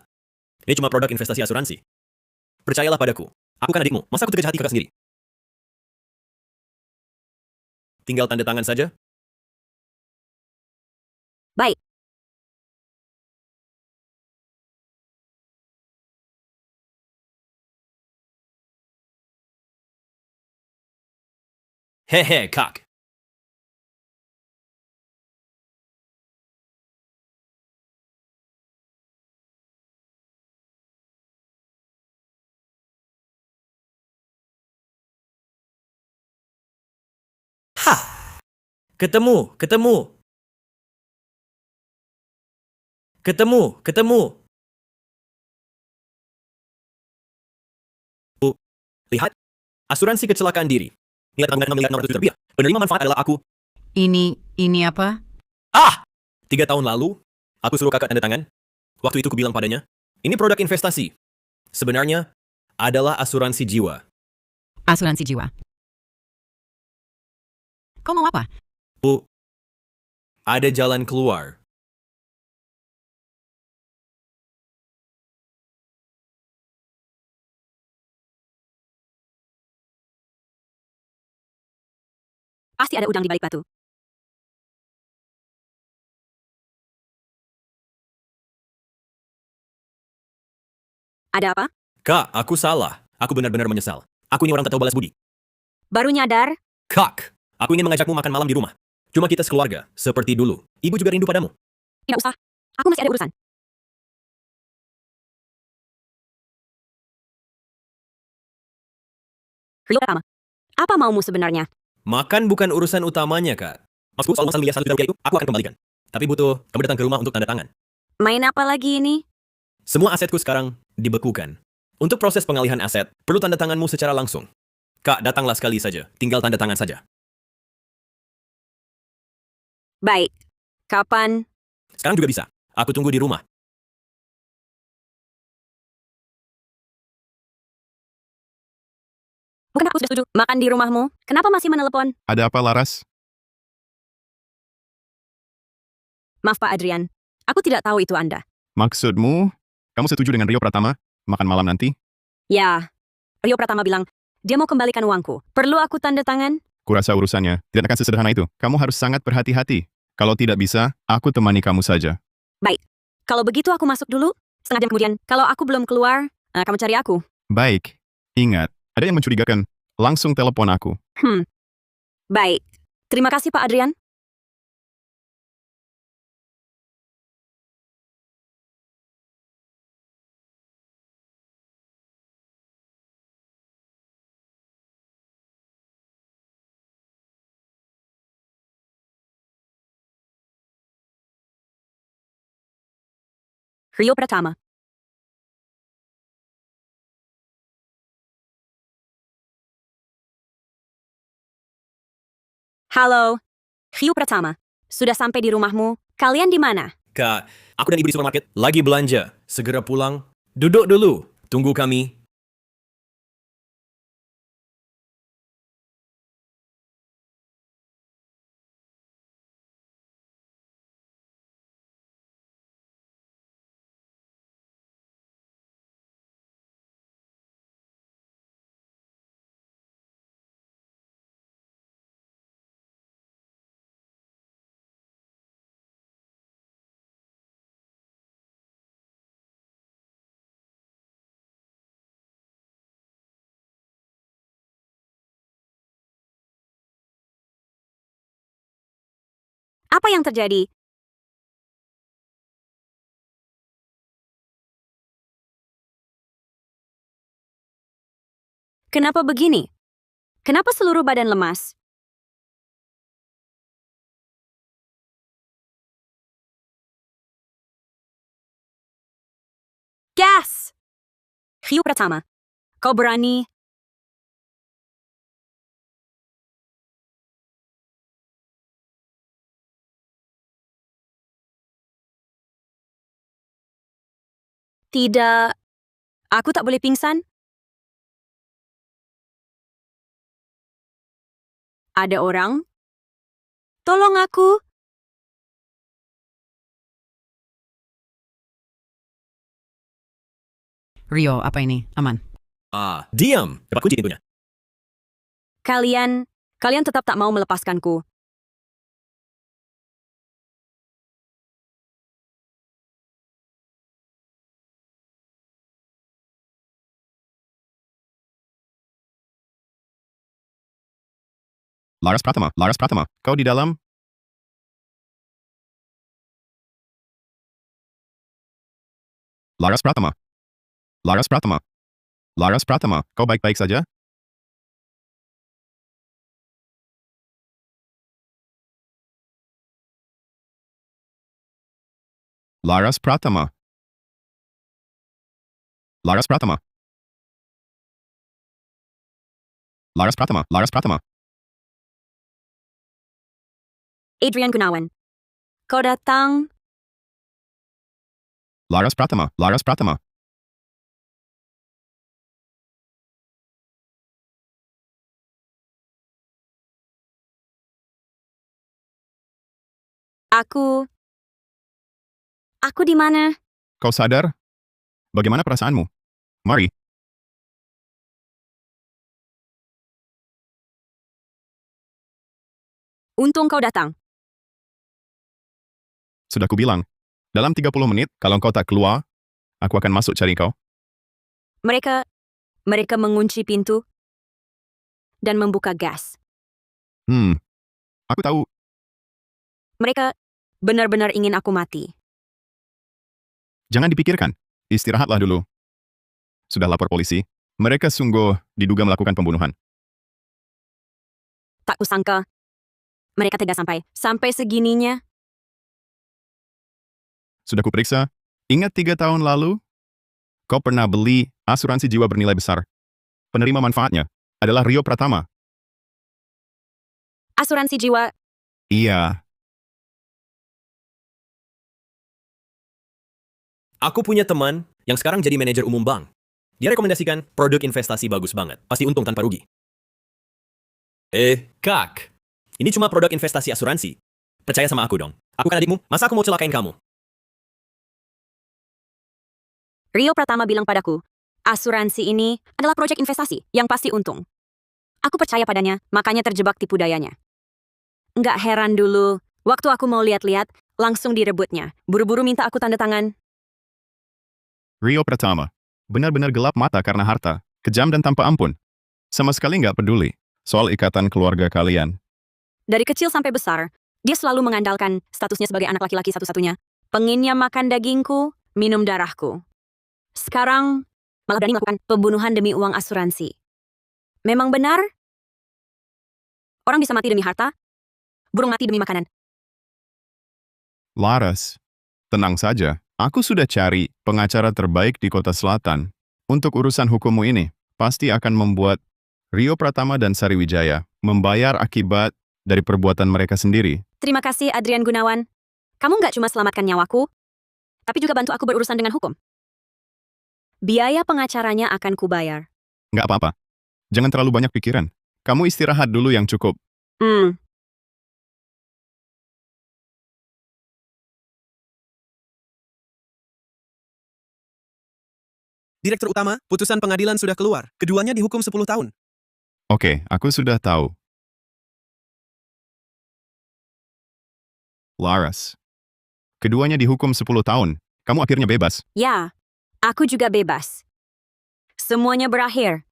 ini cuma produk investasi asuransi. Percayalah padaku. Aku kan adikmu. Masa aku terkejut hati kakak sendiri? Tinggal tanda tangan saja. Baik. Hehe, Kak. Hah! Ketemu. Bu, lihat. Asuransi kecelakaan diri. Nilai tanggungan Rp6.600.000. Penerima manfaat adalah aku. Ini apa? 3 tahun lalu, aku suruh kakak tanda tangan. Waktu itu kubilang padanya, ini produk investasi. Sebenarnya, adalah asuransi jiwa. Asuransi jiwa. Kau mau apa? Bu, ada jalan keluar. Pasti ada udang di balik batu. Ada apa? Kak, aku salah. Aku benar-benar menyesal. Aku ini orang tak tahu balas budi. Baru nyadar? Kak, aku ingin mengajakmu makan malam di rumah. Cuma kita sekeluarga, seperti dulu. Ibu juga rindu padamu. Tidak usah. Aku masih ada urusan. Rio Pratama, apa maumu sebenarnya? Makan bukan urusan utamanya, Kak. Maksudku soal masalah miliar 1 juta rupiah itu, aku akan kembalikan. Tapi butuh kamu datang ke rumah untuk tanda tangan. Main apa lagi ini? Semua asetku sekarang dibekukan. Untuk proses pengalihan aset, perlu tanda tanganmu secara langsung. Kak, datanglah sekali saja. Tinggal tanda tangan saja. Baik. Kapan? Sekarang juga bisa. Aku tunggu di rumah. Bukan aku sudah setuju makan di rumahmu? Kenapa masih menelepon? Ada apa, Laras? Maaf Pak Adrian. Aku tidak tahu itu Anda. Maksudmu, kamu setuju dengan Rio Pratama makan malam nanti? Ya. Rio Pratama bilang, dia mau kembalikan uangku. Perlu aku tanda tangan? Kurasa urusannya tidak akan sesederhana itu. Kamu harus sangat berhati-hati. Kalau tidak bisa, aku temani kamu saja. Baik. Kalau begitu aku masuk dulu. Setengah jam kemudian, kalau aku belum keluar, kamu cari aku. Baik. Ingat, ada yang mencurigakan. Langsung telepon aku. Baik. Terima kasih Pak Adrian. Rio Pratama. Halo. Rio Pratama. Sudah sampai di rumahmu. Kalian di mana? Kak, aku dan ibu di supermarket lagi belanja. Segera pulang. Duduk dulu. Tunggu kami. Apa yang terjadi? Kenapa begini? Kenapa seluruh badan lemas? Gas! Rio Pratama. Kau berani? Tidak. Aku tak boleh pingsan? Ada orang? Tolong aku. Rio, apa ini? Aman. Diam. Cepat kunci pintunya. Kalian tetap tak mau melepaskanku. Laras Pratama, Laras Pratama, kau di dalam? Laras Pratama. Laras Pratama. Laras Pratama, kau baik-baik saja? Laras Pratama. Laras Pratama. Laras Pratama, Laras Pratama. Adrian Gunawan. Kau datang? Laras Pratama, Laras Pratama. Aku di mana? Kau sadar? Bagaimana perasaanmu? Mari, Untung kau datang. sudah kubilang. Dalam 30 menit, kalau kau tak keluar, aku akan masuk cari kau. Mereka mengunci pintu dan membuka gas. Aku tahu. Mereka benar-benar ingin aku mati. Jangan dipikirkan. Istirahatlah dulu. Sudah lapor polisi. Mereka sungguh diduga melakukan pembunuhan. Tak kusangka. Mereka tega sampai segininya. Sudah kuperiksa. Ingat 3 tahun lalu, kau pernah beli asuransi jiwa bernilai besar. Penerima manfaatnya adalah Rio Pratama. Asuransi jiwa, Iya, Aku punya teman yang sekarang jadi manajer umum bank. Dia rekomendasikan produk investasi bagus banget. Pasti untung tanpa rugi. Kak. Ini cuma produk investasi asuransi. Percaya sama aku dong. Aku kan adikmu, masa aku mau celakain kamu? Rio Pratama bilang padaku, asuransi ini adalah proyek investasi yang pasti untung. Aku percaya padanya, makanya terjebak tipu dayanya. Nggak heran dulu, waktu aku mau lihat-lihat, langsung direbutnya. Buru-buru minta aku tanda tangan. Rio Pratama. Benar-benar gelap mata karena harta, kejam dan tanpa ampun. Sama sekali nggak peduli soal ikatan keluarga kalian. Dari kecil sampai besar, dia selalu mengandalkan statusnya sebagai anak laki-laki satu-satunya. Pengennya makan dagingku, minum darahku. Sekarang, malah berani melakukan pembunuhan demi uang asuransi. Memang benar? Orang bisa mati demi harta, burung mati demi makanan. Laras, tenang saja. Aku sudah cari pengacara terbaik di Kota Selatan. Untuk urusan hukummu ini, pasti akan membuat Rio Pratama dan Sariwijaya membayar akibat dari perbuatan mereka sendiri. Terima kasih, Adrian Gunawan. Kamu nggak cuma selamatkan nyawaku, tapi juga bantu aku berurusan dengan hukum. Biaya pengacaranya akan kubayar. Nggak apa-apa. Jangan terlalu banyak pikiran. Kamu istirahat dulu yang cukup. Direktur utama, putusan pengadilan sudah keluar. Keduanya dihukum 10 tahun. Oke, aku sudah tahu. Laras. Keduanya dihukum 10 tahun. Kamu akhirnya bebas. Ya, aku juga bebas. Semuanya berakhir.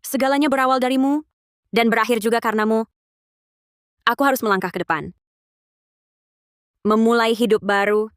Segalanya berawal darimu, dan berakhir juga karenamu. Aku harus melangkah ke depan. Memulai hidup baru